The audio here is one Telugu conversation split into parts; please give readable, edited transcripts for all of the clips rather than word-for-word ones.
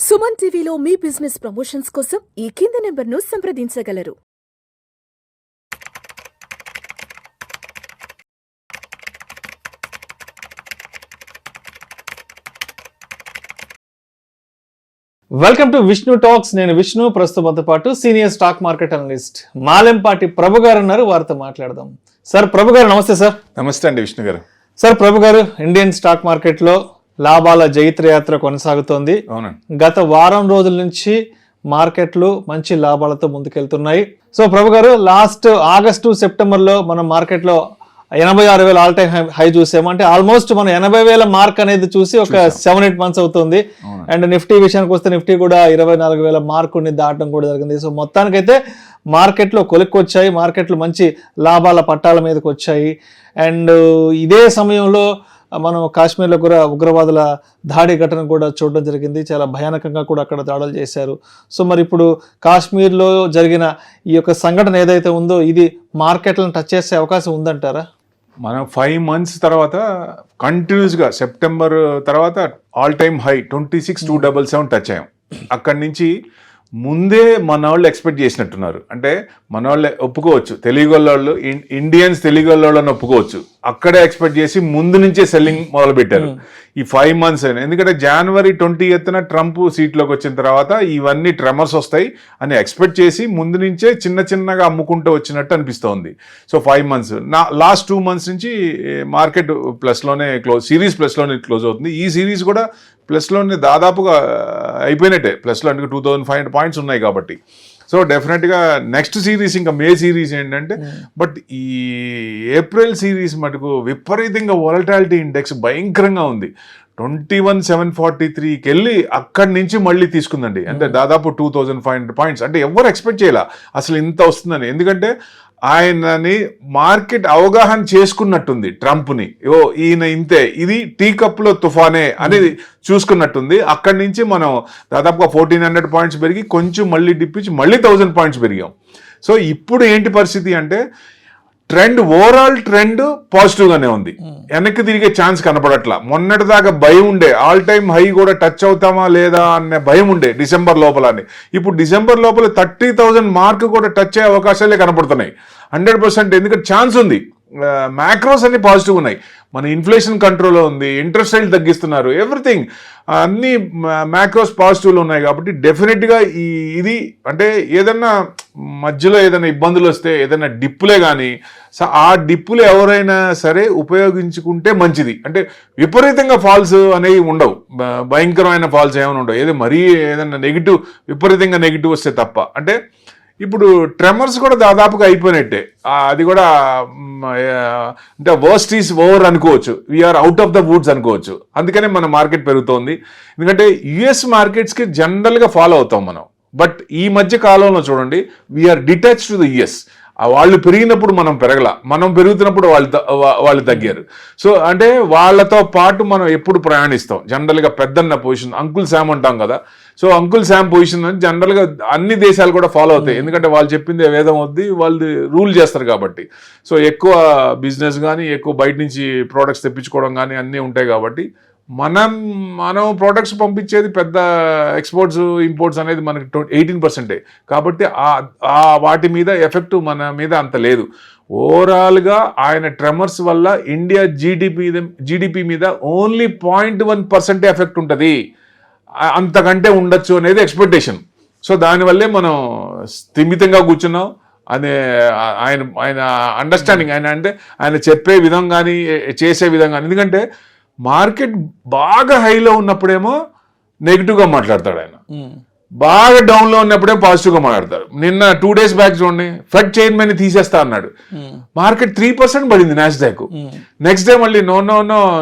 సుమన్ టీవీలో మీ బిజినెస్ ప్రమోషన్స్ కోసం ఈ కింది నెంబర్ను సంప్రదించగలరు. Welcome to Vishnu talks. నేను విష్ణు. ప్రస్తుతంతో పాటు senior stock market analyst Malempati Prabhu garu ఉన్నారు. వారితో మాట్లాడదాం. సార్ ప్రభు గారు నమస్తే. సార్ నమస్తే అండి విష్ణు గారు. సార్ ప్రభు గారు, ఇండియన్ స్టాక్ మార్కెట్ లో లాభాల జైత్రయాత్ర కొనసాగుతోంది. గత వారం రోజుల నుంచి మార్కెట్లు మంచి లాభాలతో ముందుకెళ్తున్నాయి. సో ప్రభు గారు, లాస్ట్ ఆగస్టు సెప్టెంబర్ లో మనం మార్కెట్ లో 86,000 ఆల్ టైమ్ హై చూసాము. అంటే ఆల్మోస్ట్ మనం 80,000 మార్క్ అనేది చూసి ఒక 7-8 మంత్స్ అవుతుంది. అండ్ నిఫ్టీ విషయానికి వస్తే నిఫ్టీ కూడా 24,000 మార్కుని దాటడం కూడా జరిగింది. సో మొత్తానికైతే మార్కెట్లో కొలుక్కొచ్చాయి, మార్కెట్లు మంచి లాభాల పట్టాల మీదకి వచ్చాయి. అండ్ ఇదే సమయంలో మనం కాశ్మీర్లో కూడా ఉగ్రవాదుల దాడి ఘటన కూడా చూడడం జరిగింది. చాలా భయానకంగా కూడా అక్కడ దాడులు చేశారు. సో మరి ఇప్పుడు కాశ్మీర్లో జరిగిన ఈ యొక్క సంఘటన ఏదైతే ఉందో ఇది మార్కెట్లను టచ్ చేసే అవకాశం ఉందంటారా? మనం 5 months తర్వాత కంటిన్యూస్గా సెప్టెంబర్ తర్వాత ఆల్ టైమ్ హై 26,277 టచ్ అయ్యాం. అక్కడి నుంచి ముందే మన వాళ్ళు ఎక్స్పెక్ట్ చేసినట్టున్నారు. అంటే మన వాళ్ళే ఒప్పుకోవచ్చు, తెలుగు వాళ్ళు ఇండియన్స్ తెలుగు వాళ్ళని ఒప్పుకోవచ్చు. అక్కడే ఎక్స్పెక్ట్ చేసి ముందు నుంచే సెల్లింగ్ మొదలు పెట్టారు ఈ 5 months అయినా. ఎందుకంటే January 20th ట్రంప్ సీట్లోకి వచ్చిన తర్వాత ఇవన్నీ ట్రెమర్స్ వస్తాయి అని ఎక్స్పెక్ట్ చేసి ముందు నుంచే చిన్న చిన్నగా అమ్ముకుంటూ వచ్చినట్టు అనిపిస్తోంది. సో 5 months, లాస్ట్ 2 months నుంచి మార్కెట్ ప్లస్లోనే సిరీస్ ప్లస్లోనే క్లోజ్ అవుతుంది. ఈ సిరీస్ కూడా ప్లస్లోనే దాదాపుగా అయిపోయినట్టే. ప్లస్లో అంటే 2,500 points ఉన్నాయి కాబట్టి. సో డెఫినెట్గా నెక్స్ట్ సిరీస్ ఇంకా మే సిరీస్ ఏంటంటే, బట్ ఈ ఏప్రిల్ సిరీస్ మటుకు విపరీతంగా వోలటాలిటీ ఇండెక్స్ భయంకరంగా ఉంది. 21,743కి వెళ్ళి అక్కడి నుంచి మళ్ళీ తీసుకుందండి. అంటే దాదాపు 2,500 points. అంటే ఎవరు ఎక్స్పెక్ట్ చేయాల అసలు ఇంత వస్తుందని. ఎందుకంటే ఆయనని మార్కెట్ అవగాహన చేసుకున్నట్టుంది ట్రంప్ని. ఈయన ఇంతే, ఇది టీ కప్లో తుఫానే అనేది చూసుకున్నట్టుంది. అక్కడి నుంచి మనం దాదాపుగా 1,400 points పెరిగి కొంచెం మళ్ళీ డిప్పించి మళ్ళీ 1,000 points పెరిగాం. సో ఇప్పుడు ఏంటి పరిస్థితి అంటే ఓవరాల్ ట్రెండ్ పాజిటివ్గానే ఉంది. వెనక్కి తిరిగే ఛాన్స్ కనపడట్లా. మొన్నటిదాకా భయం ఉండే, ఆల్ టైమ్ హై కూడా టచ్ అవుతామా లేదా అనే భయం ఉండే డిసెంబర్ లోపలని. ఇప్పుడు డిసెంబర్ లోపల 30,000 మార్క్ కూడా టచ్ అయ్యే అవకాశాలే కనపడుతున్నాయి 100%. ఎందుకంటే ఛాన్స్ ఉంది. మ్యాక్రోస్ అన్ని పాజిటివ్ ఉన్నాయి. మన ఇన్ఫ్లేషన్ కంట్రోల్లో ఉంది, ఇంట్రెస్ట్ రేట్ తగ్గిస్తున్నారు, ఎవ్రీథింగ్ అన్ని మ్యాక్రోస్ పాజిటివ్లో ఉన్నాయి. కాబట్టి డెఫినెట్గా ఇది అంటే ఏదన్నా మధ్యలో ఏదైనా ఇబ్బందులు వస్తే ఏదైనా డిప్పులే కానీ ఆ డిప్పులు ఎవరైనా సరే ఉపయోగించుకుంటే మంచిది. అంటే విపరీతంగా ఫాల్స్ అనేవి ఉండవు, భయంకరమైన ఫాల్స్ ఏమైనా ఉండవు. ఏదో మరీ ఏదైనా విపరీతంగా నెగిటివ్ వస్తే తప్ప. అంటే ఇప్పుడు ట్రెమర్స్ కూడా దాదాపుగా అయిపోయినట్టే. అది కూడా అంటే వర్స్ట్ ఈస్ ఓవర్ అనుకోవచ్చు, we're out of the woods అనుకోవచ్చు. అందుకనే మన మార్కెట్ పెరుగుతోంది. ఎందుకంటే యుఎస్ మార్కెట్స్కి జనరల్గా ఫాలో అవుతాం మనం. బట్ ఈ మధ్య కాలంలో చూడండి, we're detach to the US. వాళ్ళు పెరిగినప్పుడు మనం పెరగల, మనం పెరుగుతున్నప్పుడు వాళ్ళు తగ్గారు. సో అంటే వాళ్ళతో పాటు మనం ఎప్పుడు ప్రయాణిస్తాం. జనరల్గా పెద్దన్న పొజిషన్, అంకుల్ శామ్ అంటాం కదా. సో అంకుల్ శామ్ పొజిషన్ అని జనరల్గా అన్ని దేశాలు కూడా ఫాలో అవుతాయి. ఎందుకంటే వాళ్ళు చెప్పింది వేదం వద్ది, వాళ్ళు రూల్ చేస్తారు కాబట్టి. సో ఎక్కువ బిజినెస్ కానీ ఎక్కువ బయట నుంచి ప్రోడక్ట్స్ తెప్పించుకోవడం కానీ అన్నీ ఉంటాయి కాబట్టి మనం ప్రోడక్ట్స్ పంపించేది పెద్ద ఎక్స్పోర్ట్స్ ఇంపోర్ట్స్ అనేది మనకి 18%. కాబట్టి వాటి మీద ఎఫెక్ట్ మన మీద అంత లేదు. ఓవరాల్గా ఆయన ట్రెమర్స్ వల్ల ఇండియా జీడిపి మీద ఓన్లీ 0.1% ఎఫెక్ట్ ఉంటుంది, అంతకంటే ఉండొచ్చు అనేది ఎక్స్పెక్టేషన్. సో దానివల్లే మనం స్థిమితంగా కూర్చున్నాం అనే ఆయన అండర్స్టాండింగ్. ఆయన చెప్పే విధం కానీ చేసే విధం కానీ. ఎందుకంటే మార్కెట్ బాగా హైలో ఉన్నప్పుడేమో నెగిటివ్గా మాట్లాడతాడు ఆయన, బాగా డౌన్లో ఉన్నప్పుడేమో పాజిటివ్గా మాట్లాడతారు. నిన్న 2 days బ్యాక్ చూడండి, ఫెడ్ చైర్మన్ తీసేస్తా అన్నాడు. మార్కెట్ 3% పడింది నాస్డాక్. నెక్స్ట్ డే మళ్ళీ నో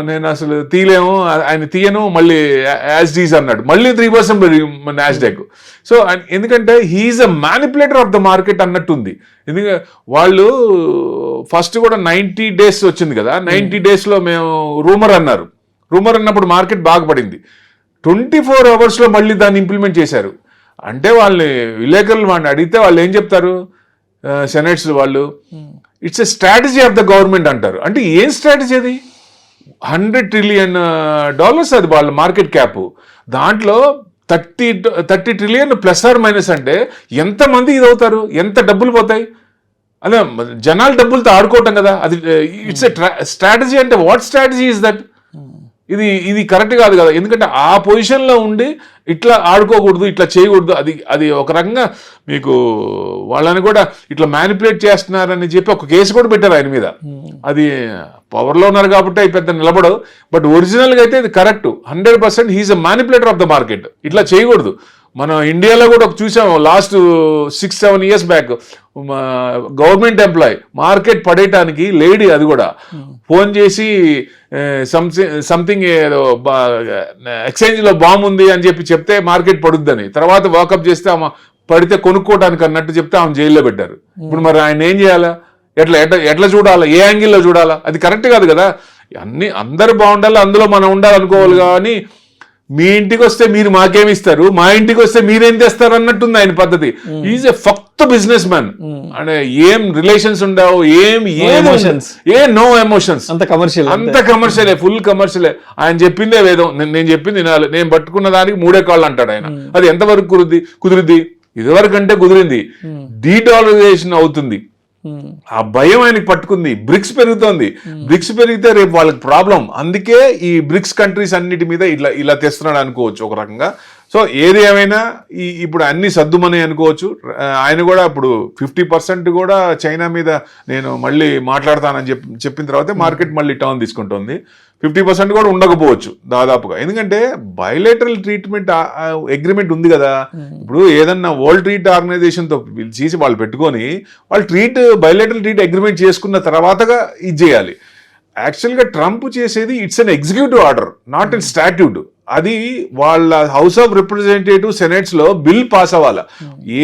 నేను అసలు తీయలేము, ఆయన తీయను, మళ్ళీ యాజ్ డీజ్ అన్నాడు. మళ్ళీ 3% పడింది నాస్డాక్. సో ఎందుకంటే he is a manipulator of the market అన్నట్టుంది. ఎందుకంటే వాళ్ళు ఫస్ట్ కూడా 90 days వచ్చింది కదా, 90 daysలో మేము రూమర్ అన్నప్పుడు మార్కెట్ బాగా పడింది. 24 hours మళ్ళీ దాన్ని ఇంప్లిమెంట్ చేశారు. అంటే వాళ్ళని విలేకరులు వాడిని అడిగితే వాళ్ళు ఏం చెప్తారు, సెనేట్స్ వాళ్ళు, it's a strategy of the government అంటారు. అంటే ఏం స్ట్రాటజీ అది? $100 trillion అది వాళ్ళ మార్కెట్ క్యాప్. దాంట్లో 30 ట్రిలియన్ ప్లస్ ఆర్ మైనస్ అంటే ఎంతమంది ఇది అవుతారు, ఎంత డబ్బులు పోతాయి? అదే జనాలు డబ్బులతో ఆడుకోవటం కదా అది. It's a strategy. అంటే వాట్ స్ట్రాటజీ ఇస్ దట్? ఇది కరెక్ట్ కాదు కదా. ఎందుకంటే ఆ పొజిషన్లో ఉండి ఇట్లా ఆడుకోకూడదు, ఇట్లా చేయకూడదు. అది ఒక రకంగా మీకు వాళ్ళని కూడా ఇట్లా మ్యానిపులేట్ చేస్తున్నారని చెప్పి ఒక కేసు కూడా పెట్టారు ఆయన మీద. అది పవర్లో ఉన్నారు కాబట్టి అవి పెద్ద నిలబడవు. బట్ ఒరిజినల్గా అయితే ఇది correct. 100% he is a manipulator of the market. ఇట్లా చేయకూడదు. మనం ఇండియాలో కూడా చూసాము last 6-7 years back. Government employee market పడేయటానికి లేడీ, అది కూడా ఫోన్ చేసి సంథింగ్ ఏదో ఎక్స్చేంజ్లో బాంబు ఉంది అని చెప్తే మార్కెట్ పడుద్దని, తర్వాత వాకప్ చేస్తే ఆమె పడితే కొనుక్కోవడానికి అన్నట్టు చెప్తే ఆమె జైల్లో పెట్టారు. ఇప్పుడు మరి ఆయన ఏం చేయాలా? ఎట్లా చూడాలా? ఏ యాంగిల్లో చూడాలా? అది కరెక్ట్ కాదు కదా. అందరు బాగుండాలి, అందులో మనం ఉండాలనుకోవాలి. కానీ మీ ఇంటికి వస్తే మీరు మాకేమి ఇస్తారు, మా ఇంటికి వస్తే మీరేం తెస్తారు అన్నట్టుంది ఆయన పద్ధతి. ఈజ్ ఎ ఫక్త్ బిజినెస్ మ్యాన్. అంటే ఏం రిలేషన్స్ ఉండవు, నో ఎమోషన్స్. అంత కమర్షియలే, ఫుల్ కమర్షియలే. ఆయన చెప్పిందే వేదం. నేను చెప్పింది వినాలి, నేను పట్టుకున్న దానికి 3 కాళ్ళు అంటాడు ఆయన. అది ఎంతవరకు కుదిరింది? ఇదివరకు అంటే కుదిరింది. డీడాలరైజేషన్ అవుతుంది. ఆ భయం ఆయనకి పట్టుకుంది. బ్రిక్స్ పెరుగుతోంది. బ్రిక్స్ పెరిగితే రేపు వాళ్ళకి ప్రాబ్లం. అందుకే ఈ బ్రిక్స్ కంట్రీస్ అన్నిటి మీద ఇలా తెస్తున్నాడు అనుకోవచ్చు ఒక రకంగా. సో ఏది ఏమైనా ఇప్పుడు అన్ని సర్దుమని అనుకోవచ్చు. ఆయన కూడా ఇప్పుడు 50% కూడా చైనా మీద నేను మళ్ళీ మాట్లాడతానని చెప్పిన తర్వాత మార్కెట్ మళ్ళీ టర్న్ తీసుకుంటుంది. 50% కూడా ఉండకపోవచ్చు దాదాపుగా. ఎందుకంటే బయలేటరల్ ట్రీట్మెంట్ అగ్రిమెంట్ ఉంది కదా. ఇప్పుడు ఏదన్నా వరల్డ్ ట్రీట్ ఆర్గనైజేషన్తో చేసి వాళ్ళు పెట్టుకొని వాళ్ళు బయలేటరల్ ట్రీట్ అగ్రిమెంట్ చేసుకున్న తర్వాతగా ఇది చేయాలి. యాక్చువల్గా ట్రంప్ చేసేది it's an executive order, not an statute. అది వాళ్ళ హౌస్ ఆఫ్ రిప్రజెంటేటివ్ సెనేట్స్ లో బిల్ పాస్ అవ్వాలి.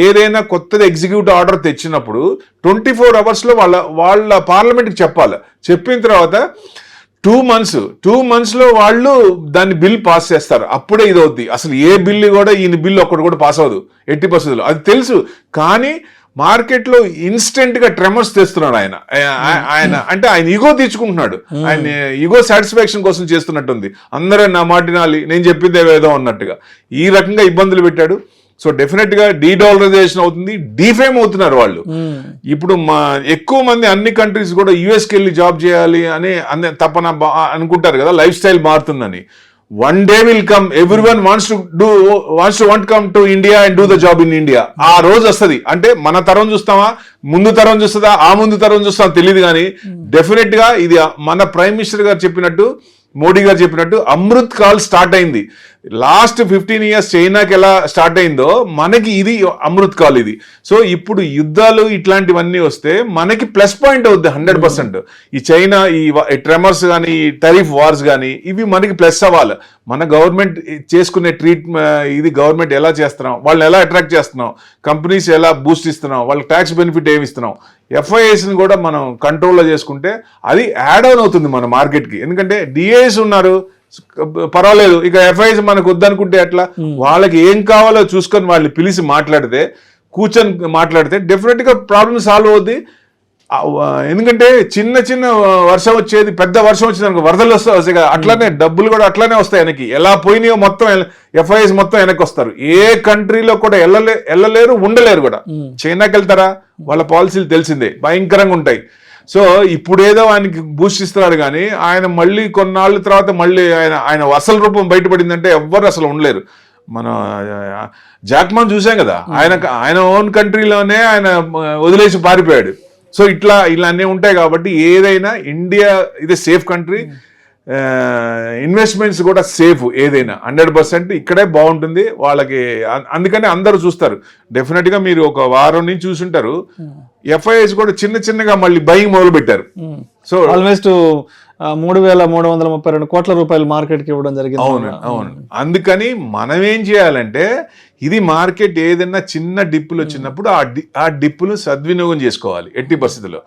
ఏదైనా కొత్తది ఎగ్జిక్యూటివ్ ఆర్డర్ తెచ్చినప్పుడు 24 hours లో వాళ్ళ పార్లమెంట్కి చెప్పాలి. చెప్పిన తర్వాత 2 months లో వాళ్ళు దాన్ని బిల్ పాస్ చేస్తారు. అప్పుడే ఇది అవుద్ది. అసలు ఏ బిల్లు కూడా ఈయన బిల్లు ఒక్కటి కూడా పాస్ అవ్వదు 80%. అది తెలుసు. కానీ మార్కెట్లో ఇన్స్టెంట్ గా ట్రెమర్స్ తెస్తున్నాడు ఆయన. అంటే ఆయన ఈగో తీర్చుకుంటున్నాడు. ఆయన ఈగో సాటిస్ఫాక్షన్ కోసం చేస్తున్నట్టుంది. అందరూ నా మాట వినాలి, నేను చెప్పిందే వేదం అన్నట్టుగా ఈ రకంగా ఇబ్బందులు పెట్టాడు. సో డెఫినెట్ గా డీడాలరైజేషన్ అవుతుంది, డీఫేమ్ అవుతున్నారు వాళ్ళు. ఇప్పుడు ఎక్కువ మంది అన్ని కంట్రీస్ కూడా యుఎస్కి వెళ్ళి జాబ్ చేయాలి అని తప్పన అనుకుంటారు కదా, లైఫ్ స్టైల్ మారుతుందని. One day will come, everyone wants to come to India and do the job in India. ఆ రోజు వస్తుంది. అంటే మన తరం చూస్తామా, ముందు తరం చూస్తుందా, ఆ ముందు తరం చూస్తామా తెలియదు. కానీ డెఫినెట్ గా ఇది మన ప్రైమ్ మినిస్టర్ గారు చెప్పినట్టు, మోడీ గారు చెప్పినట్టు అమృత్ కాల్ స్టార్ట్ అయింది. లాస్ట్ 15 years చైనాకి ఎలా స్టార్ట్ అయిందో మనకి ఇది అమృత్ కాల్ ఇది. సో ఇప్పుడు యుద్ధాలు ఇట్లాంటివన్నీ వస్తే మనకి ప్లస్ పాయింట్ అవుద్ది 100%. ఈ చైనా ఈ ట్రెమర్స్ కానీ, ఈ టరిఫ్ వార్స్ కానీ, ఇవి మనకి ప్లస్ అవ్వాలి. మన గవర్నమెంట్ చేసుకునే ఇది గవర్నమెంట్ ఎలా చేస్తున్నాం, వాళ్ళని ఎలా అట్రాక్ట్ చేస్తున్నాం, కంపెనీస్ ఎలా బూస్ట్ ఇస్తున్నాం, వాళ్ళకి ట్యాక్స్ బెనిఫిట్ ఏమి ఇస్తున్నాం, ఎఫ్ఐఎస్ని కూడా మనం కంట్రోల్లో చేసుకుంటే అది యాడ్ ఆన్ అవుతుంది మన మార్కెట్కి. ఎందుకంటే డిఏఎస్ ఉన్నారు, పర్వాలేదు. ఇక ఎఫ్ఐఎస్ మనకు వద్దనుకుంటే ఎట్లా? వాళ్ళకి ఏం కావాలో చూసుకొని వాళ్ళని పిలిచి కూర్చొని మాట్లాడితే డెఫినెట్ గా ప్రాబ్లమ్ సాల్వ్ అవుద్ది. ఎందుకంటే చిన్న వర్షం వచ్చేది, పెద్ద వర్షం వచ్చింది అనుకో, వరదలు వస్తాయి కదా, అట్లానే డబ్బులు కూడా అట్లానే వస్తాయి వెనక్కి. ఎలా పోయినాయో మొత్తం ఎఫ్ఐఎస్ మొత్తం వెనక్కి వస్తారు. ఏ కంట్రీలో కూడా వెళ్ళలేరు, ఉండలేరు కూడా. చైనాకి వెళ్తారా? వాళ్ళ పాలసీలు తెలిసిందే, భయంకరంగా ఉంటాయి. సో ఇప్పుడు ఏదో ఆయనకి బూస్ట్ ఇస్తున్నాడు. కానీ ఆయన మళ్ళీ కొన్నాళ్ళ తర్వాత మళ్ళీ ఆయన అసలు రూపం బయటపడిందంటే ఎవ్వరు అసలు ఉండలేరు. మన జాక్మాన్ చూసాం కదా, ఆయన ఓన్ కంట్రీలోనే ఆయన వదిలేసి పారిపోయాడు. సో ఇలా అన్నీ ఉంటాయి. కాబట్టి ఏదైనా ఇండియా ఇది సేఫ్ కంట్రీ, ఇన్వెస్ట్మెంట్స్ కూడా సేఫ్. ఏదైనా 100% ఇక్కడే బాగుంటుంది వాళ్ళకి. అందుకని అందరూ చూస్తారు. డెఫినెట్ గా మీరు ఒక వారం నుంచి చూసుంటారు, ఎఫ్ఐఎస్ కూడా చిన్నగా మళ్ళీ బయింగ్ మొదలు పెట్టారు. సో ఆల్మోస్ట్ 3,332 కోట్ల రూపాయలు మార్కెట్ కి ఇవ్వడం జరిగింది. అవును. అందుకని మనం ఏం చేయాలంటే, ఇది మార్కెట్ ఏదైనా చిన్న డిప్పులు వచ్చినప్పుడు ఆ డిప్పులు సద్వినియోగం చేసుకోవాలి ఎట్టి పరిస్థితుల్లో.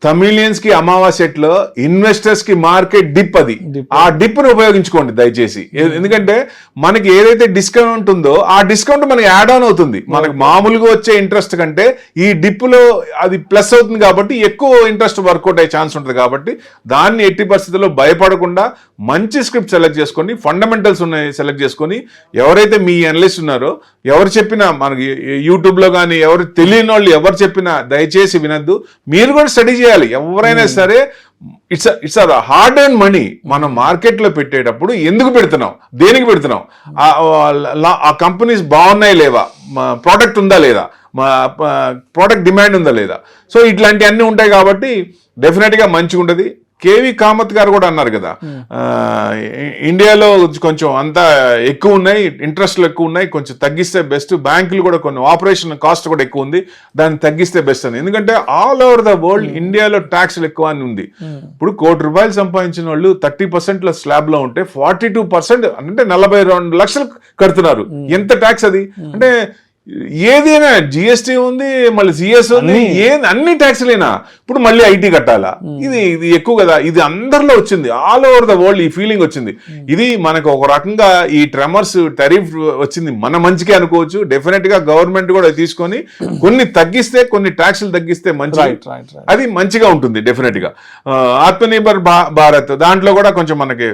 తమిళియన్స్ కి అమావాస్యలో ఇన్వెస్టర్స్ కి మార్కెట్ డిప్, అది ఆ డిప్ ని ఉపయోగించుకోండి దయచేసి. ఎందుకంటే మనకి ఏదైతే డిస్కౌంట్ ఉందో ఆ డిస్కౌంట్ మనకి యాడ్ ఆన్ అవుతుంది. మనకు మామూలుగా వచ్చే ఇంట్రెస్ట్ కంటే ఈ డిప్ లో అది ప్లస్ అవుతుంది కాబట్టి ఎక్కువ ఇంట్రెస్ట్ వర్కౌట్ అయ్యే ఛాన్స్ ఉంటుంది. కాబట్టి దాన్ని ఎట్టి పరిస్థితుల్లో భయపడకుండా మంచి స్క్రిప్ట్ సెలెక్ట్ చేసుకొని, ఫండమెంటల్స్ ఉన్నాయి సెలెక్ట్ చేసుకొని, ఎవరైతే మీ అనలిస్ట్ ఉన్నారో ఎవరు చెప్పినా, మనకి యూట్యూబ్ లో కానీ ఎవరు తెలియని వాళ్ళు ఎవరు చెప్పినా దయచేసి వినద్దు. మీరు కూడా స్టడీ చేయాలి. ఎవరైనా సరే ఇట్స్ హార్డ్ అండ్ మనీ. మనం మార్కెట్ లో పెట్టేటప్పుడు ఎందుకు పెడుతున్నాం, దేనికి పెడుతున్నాం, ఆ కంపెనీస్ బాగున్నాయి లేవా, ప్రోడక్ట్ ఉందా లేదా, ప్రోడక్ట్ డిమాండ్ ఉందా లేదా. సో ఇట్లాంటివన్నీ ఉంటాయి కాబట్టి డెఫినెట్ గా మంచిగా ఉంటుంది. కేవి కామత్ గారు కూడా అన్నారు కదా, ఇండియాలో కొంచెం అంతా ఎక్కువ ఉన్నాయి, ఇంట్రెస్ట్లు ఎక్కువ ఉన్నాయి, కొంచెం తగ్గిస్తే బెస్ట్. బ్యాంకులు కూడా కొన్ని ఆపరేషన్ కాస్ట్ కూడా ఎక్కువ ఉంది, దాన్ని తగ్గిస్తే బెస్ట్ అని. ఎందుకంటే ఆల్ ఓవర్ ద వరల్డ్ ఇండియాలో ట్యాక్స్లు ఎక్కువ అని ఉంది. ఇప్పుడు ₹1,00,00,000 సంపాదించిన వాళ్ళు 30% స్లాబ్ లో ఉంటే 42% అంటే 42 లక్షలు కడుతున్నారు. ఎంత ట్యాక్స్ అది? అంటే ఏదైనా జిఎస్టీ ఉంది, మళ్ళీ సిఎస్ ఉంది, అన్ని ట్యాక్స్లేనా. ఇప్పుడు మళ్ళీ ఐటీ కట్టాలా, ఇది ఎక్కువ కదా. ఇది అందరిలో వచ్చింది, ఆల్ ఓవర్ ద వరల్డ్ ఈ ఫీలింగ్ వచ్చింది. ఇది మనకు ఒక రకంగా ఈ ట్రెమర్స్ టెరిఫ్ వచ్చింది మన మంచికే అనుకోవచ్చు. డెఫినెట్ గా గవర్నమెంట్ కూడా తీసుకొని కొన్ని తగ్గిస్తే, కొన్ని ట్యాక్స్లు తగ్గిస్తే మంచి, అది మంచిగా ఉంటుంది డెఫినెట్ గా. ఆత్మనిర్భర్ భారత్ దాంట్లో కూడా కొంచెం మనకి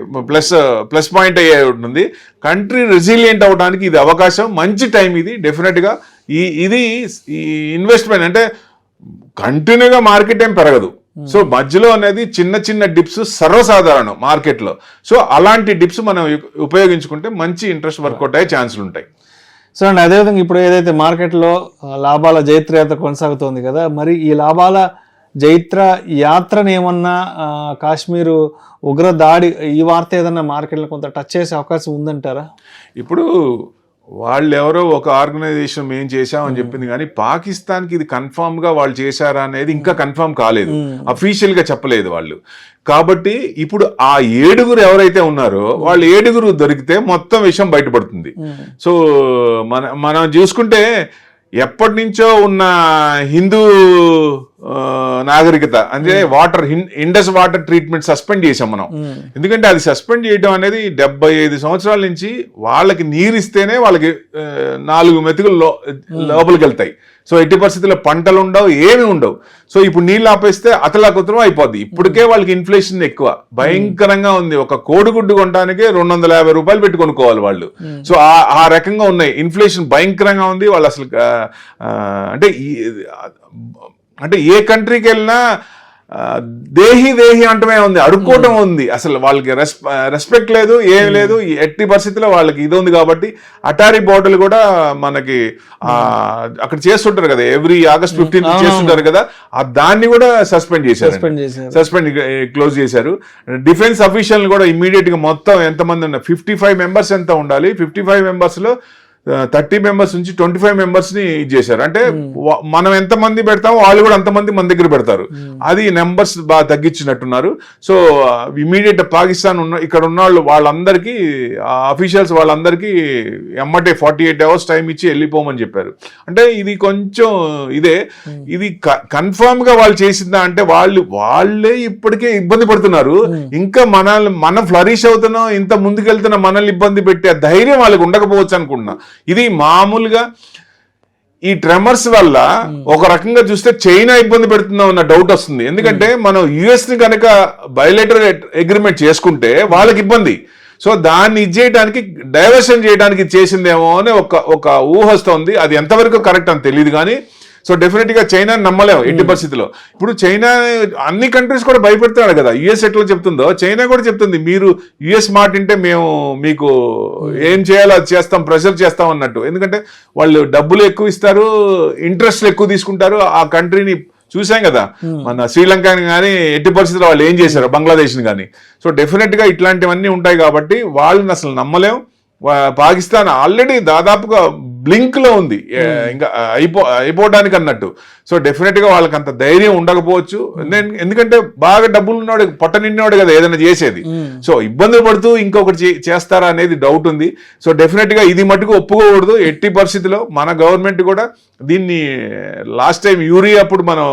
ప్లస్ పాయింట్ అయ్యే ఉంటుంది. కంట్రీ రెసిలియంట్ అవడానికి ఇది అవకాశం, మంచి టైం ఇది డెఫినెట్ గా. ఇది ఈ ఇన్వెస్ట్మెంట్ అంటే కంటిన్యూగా మార్కెట్ ఏం పెరగదు. సో మధ్యలో అనేది చిన్న చిన్న డిప్స్ సర్వసాధారణం మార్కెట్లో. సో అలాంటి డిప్స్ మనం ఉపయోగించుకుంటే మంచి ఇంట్రెస్ట్ వర్కౌట్ అయ్యే ఛాన్సులు ఉంటాయి. సో అండి, అదేవిధంగా ఇప్పుడు ఏదైతే మార్కెట్లో లాభాల జైత్రయాత్ర కొనసాగుతోంది కదా, మరి ఈ లాభాల జైత్ర యాత్రను ఏమన్నా కాశ్మీరు ఉగ్ర దాడి ఈ వార్త ఏదన్నా మార్కెట్లో కొంత టచ్ చేసే అవకాశం ఉందంటారా? ఇప్పుడు వాళ్ళు ఎవరో ఒక ఆర్గనైజేషన్ మేము చేశామని చెప్పింది, కానీ పాకిస్తాన్కి ఇది కన్ఫర్మ్ గా వాళ్ళు చేశారా అనేది ఇంకా కన్ఫర్మ్ కాలేదు, అఫీషియల్ గా చెప్పలేదు వాళ్ళు. కాబట్టి ఇప్పుడు ఆ 7 ఎవరైతే ఉన్నారో వాళ్ళు 7 దొరికితే మొత్తం విషయం బయటపడుతుంది. సో మనం చూసుకుంటే ఎప్పటి నుంచో ఉన్న హిందూ నాగరికత అంటే ఇండస్ వాటర్ ట్రీట్మెంట్ సస్పెండ్ చేసాం మనం. ఎందుకంటే అది సస్పెండ్ చేయడం అనేది 75 సంవత్సరాల నుంచి వాళ్ళకి నీరు ఇస్తేనే వాళ్ళకి 4 మెతుకులు లోపలికి వెళ్తాయి. సో ఎట్టి పరిస్థితుల్లో పంటలు ఉండవు, ఏమి ఉండవు. సో ఇప్పుడు నీళ్ళు ఆపేస్తే అతలాకుతలం అయిపోద్ది. ఇప్పటికే వాళ్ళకి ఇన్ఫ్లేషన్ ఎక్కువ భయంకరంగా ఉంది. ఒక కోడిగుడ్డు కొనడానికి ₹250 పెట్టి కొనుక్కోవాలి వాళ్ళు. సో ఆ రకంగా ఉన్నాయి, ఇన్ఫ్లేషన్ భయంకరంగా ఉంది. వాళ్ళు అసలు అంటే ఏ కంట్రీకి వెళ్ళినా దేహి అంటమే ఉంది, అడుక్కోవటం ఉంది. అసలు వాళ్ళకి రెస్పెక్ట్ లేదు, ఏం లేదు. ఎట్టి పరిస్థితుల్లో వాళ్ళకి ఇది ఉంది. కాబట్టి అటారీ బాటిల్ కూడా మనకి అక్కడ చేస్తుంటారు కదా, ఎవ్రీ ఆగస్ట్ 15 చేస్తుంటారు కదా, దాన్ని కూడా సస్పెండ్ క్లోజ్ చేశారు. డిఫెన్స్ అఫీషియల్ కూడా ఇమీడియట్ గా మొత్తం ఎంతమంది ఉన్నారు, 55 మెంబర్స్ ఎంత ఉండాలి, 55 మెంబర్స్ లో 30 మెంబర్స్ నుంచి 25 మెంబర్స్ ని ఇది చేశారు. అంటే మనం ఎంత మంది పెడతామో వాళ్ళు కూడా అంతమంది మన దగ్గర పెడతారు. అది నెంబర్స్ బాగా తగ్గించినట్టున్నారు. సో ఇమీడియట్ పాకిస్తాన్ ఇక్కడ ఉన్న వాళ్ళందరికీ అఫీషియల్స్ వాళ్ళందరికీ ఎమ్మటే 48 hours టైం ఇచ్చి వెళ్ళిపోమని చెప్పారు. అంటే ఇది కొంచెం ఇది కన్ఫర్మ్ గా వాళ్ళు చేసిందా అంటే వాళ్ళే ఇప్పటికే ఇబ్బంది పడుతున్నారు. ఇంకా మనం ఫ్లరిష్ అవుతున్నాం, ఇంత ముందుకెళ్తున్నా, మనల్ని ఇబ్బంది పెట్టే ధైర్యం వాళ్ళకి ఉండకపోవచ్చు అనుకుంటున్నా. ఇది మామూలుగా ఈ ట్రెమర్స్ వల్ల ఒక రకంగా చూస్తే చైనా ఇబ్బంది పెడుతుందా అన్న డౌట్ వస్తుంది. ఎందుకంటే మనం యుఎస్ ని కనుక బయోలేటరల్ అగ్రిమెంట్ చేసుకుంటే వాళ్ళకి ఇబ్బంది. సో దాన్ని చేయడానికి డైవర్షన్ చేయడానికి చేసిందేమో అని ఒక ఊహ వస్తుంది. అది ఎంతవరకు కరెక్ట్ అని తెలియదు కానీ, సో డెఫినెట్ గా చైనా నమ్మలేము ఎట్టి పరిస్థితిలో. ఇప్పుడు చైనా అన్ని కంట్రీస్ కూడా భయపెడుతున్నాడు కదా, యుఎస్ ఎట్లా చెప్తుందో చైనా కూడా చెప్తుంది, మీరు యుఎస్ మాట వింటే మేము మీకు ఏం చేయాలో అది చేస్తాం, ప్రెషర్ చేస్తాం అన్నట్టు. ఎందుకంటే వాళ్ళు డబ్బులు ఎక్కువ ఇస్తారు, ఇంట్రెస్ట్లు ఎక్కువ తీసుకుంటారు. ఆ కంట్రీని చూసాం కదా, మన శ్రీలంకని కానీ ఎట్టి పరిస్థితుల్లో వాళ్ళు ఏం చేశారు, బంగ్లాదేశ్ని కానీ. సో డెఫినెట్ గా ఇట్లాంటివన్నీ ఉంటాయి కాబట్టి వాళ్ళని అసలు నమ్మలేం. పాకిస్తాన్ ఆల్రెడీ దాదాపుగా బ్లింక్ లో ఉంది, ఇంకా అయిపోవడానికి అన్నట్టు. సో డెఫినెట్ గా వాళ్ళకి అంత ధైర్యం ఉండకపోవచ్చు, ఎందుకంటే బాగా డబ్బులు ఉన్నవాడు పొట్ట నిండినవాడు కదా ఏదైనా చేసేది. సో ఇబ్బందులు పడుతూ ఇంకొకటి చేస్తారా అనేది డౌట్ ఉంది. సో డెఫినెట్ గా ఇది మటుకు ఒప్పుకోకూడదు ఎట్టి పరిస్థితిలో. మన గవర్నమెంట్ కూడా దీన్ని లాస్ట్ టైం యూరియా అప్పుడు మనం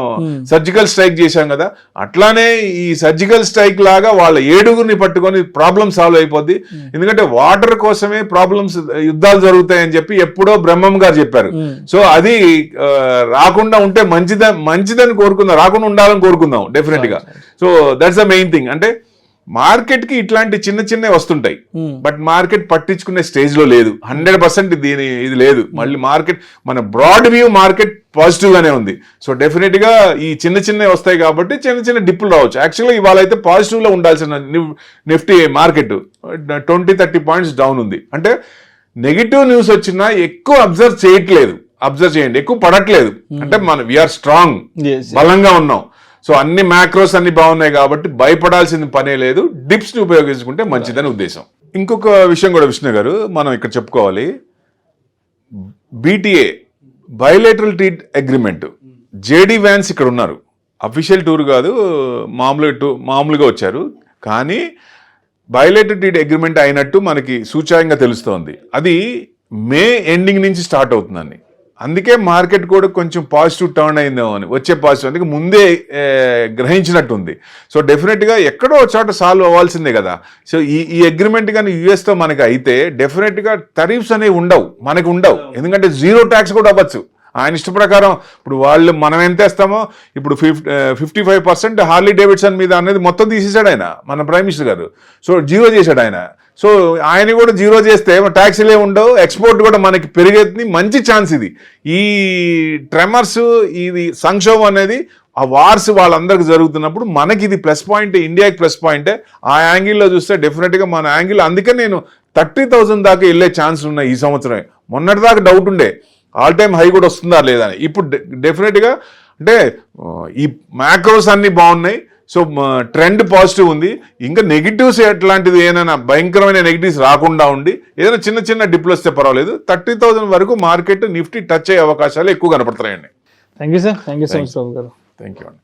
సర్జికల్ స్ట్రైక్ చేశాం కదా, అట్లానే ఈ సర్జికల్ స్ట్రైక్ లాగా వాళ్ళ 7గురిని పట్టుకొని ప్రాబ్లం సాల్వ్ అయిపోద్ది. ఎందుకంటే వాటర్ కోసమే ప్రాబ్లమ్స్, యుద్ధాలు జరుగుతాయని చెప్పి ఎప్పుడో బ్రహ్మం గారు చెప్పారు. సో అది రాకుండా ఉంటే మంచిదని కోరుకుందాం, రాకుండా ఉండాలని కోరుకుందాం డెఫినెట్ గా. So that's the main thing. అంటే మార్కెట్ కి ఇట్లాంటి చిన్నవి వస్తుంటాయి, బట్ మార్కెట్ పట్టించుకునే స్టేజ్ లో లేదు. 100% ఇది లేదు. మళ్ళీ మార్కెట్ మన బ్రాడ్ వ్యూ మార్కెట్ పాజిటివ్ గానే ఉంది. సో డెఫినెట్ గా ఈ చిన్నవి వస్తాయి కాబట్టి చిన్న డిప్పులు రావచ్చు. యాక్చువల్గా ఇవాళ అయితే పాజిటివ్ లో ఉండాల్సిన నిఫ్టీ మార్కెట్ 20-30 పాయింట్స్ డౌన్ ఉంది. అంటే నెగిటివ్ న్యూస్ వచ్చినా ఎక్కువ అబ్జర్వ్ చేయండి, ఎక్కువ పడట్లేదు. అంటే వీఆర్ స్ట్రాంగ్, బలంగా ఉన్నాం. సో అన్ని మ్యాక్రోస్ అన్ని బాగున్నాయి కాబట్టి భయపడాల్సిన పనే లేదు. డిప్స్ ని ఉపయోగించుకుంటే మంచిదని ఉద్దేశం. ఇంకొక విషయం కూడా విష్ణు గారు మనం ఇక్కడ చెప్పుకోవాలి. BTA bilateral trade agreement, JD Vance ఇక్కడ ఉన్నారు. అఫీషియల్ టూర్ కాదు, మామూలుగా వచ్చారు. కానీ బయోలేటరల్ ట్రేడ్ అగ్రిమెంట్ అయినట్టు మనకి సూచకంగా తెలుస్తోంది. అది మే ఎండింగ్ నుంచి స్టార్ట్ అవుతుందని. అందుకే మార్కెట్ కూడా కొంచెం పాజిటివ్ టర్న్ అయిందేమో అని, వచ్చే పాజిటివ్, అందుకే ముందే గ్రహించినట్టుంది. సో డెఫినెట్గా ఎక్కడో చోట సాల్వ్ అవ్వాల్సిందే కదా. సో ఈ అగ్రిమెంట్ కానీ యుఎస్తో మనకి అయితే డెఫినెట్గా టరీఫ్స్ అనేవి మనకి ఉండవు. ఎందుకంటే 0 ట్యాక్స్ కూడా అవ్వచ్చు ఆయన ఇష్ట ప్రకారం. ఇప్పుడు మనం ఎంత వేస్తామో, ఇప్పుడు 55% హార్లీ డేవిడ్సన్ మీద అనేది మొత్తం తీసేశాడు ఆయన, మన ప్రైమ్ మినిస్టర్ గారు. సో 0 చేశాడు ఆయన. సో ఆయన కూడా 0 చేస్తే ట్యాక్సీలే ఉండవు, ఎక్స్పోర్ట్ కూడా మనకి పెరిగేది. మంచి ఛాన్స్ ఇది. ఈ ట్రెమర్స్, ఇది సంక్షోభం అనేది ఆ వార్స్ వాళ్ళందరికీ జరుగుతున్నప్పుడు మనకి ఇది ప్లస్ పాయింట్, ఇండియాకి ప్లస్ పాయింటే. ఆ యాంగిల్లో చూస్తే డెఫినెట్గా మన యాంగిల్, అందుకే నేను 30,000 దాకా వెళ్ళే ఛాన్స్ ఉన్నాయి ఈ సంవత్సరమే. మొన్నటి దాకా డౌట్ ఉండే ఆల్ టైమ్ హై కూడా వస్తుందా లేదా అని. ఇప్పుడు డెఫినెట్గా అంటే ఈ మ్యాక్రోస్ అన్ని బాగున్నాయి. సో ట్రెండ్ పాజిటివ్ ఉంది. ఇంకా నెగిటివ్స్ ఎట్లాంటిది ఏదైనా భయంకరమైన నెగిటివ్స్ రాకుండా ఉండి ఏదైనా చిన్న డిప్లు వస్తే పర్వాలేదు. 30,000 వరకు మార్కెట్ నిఫ్టీ టచ్ అయ్యే అవకాశాలు ఎక్కువ కనపడుతున్నాయండి. Thank you sir, thank you so much Babu గారు. థ్యాంక్ యూ అండి.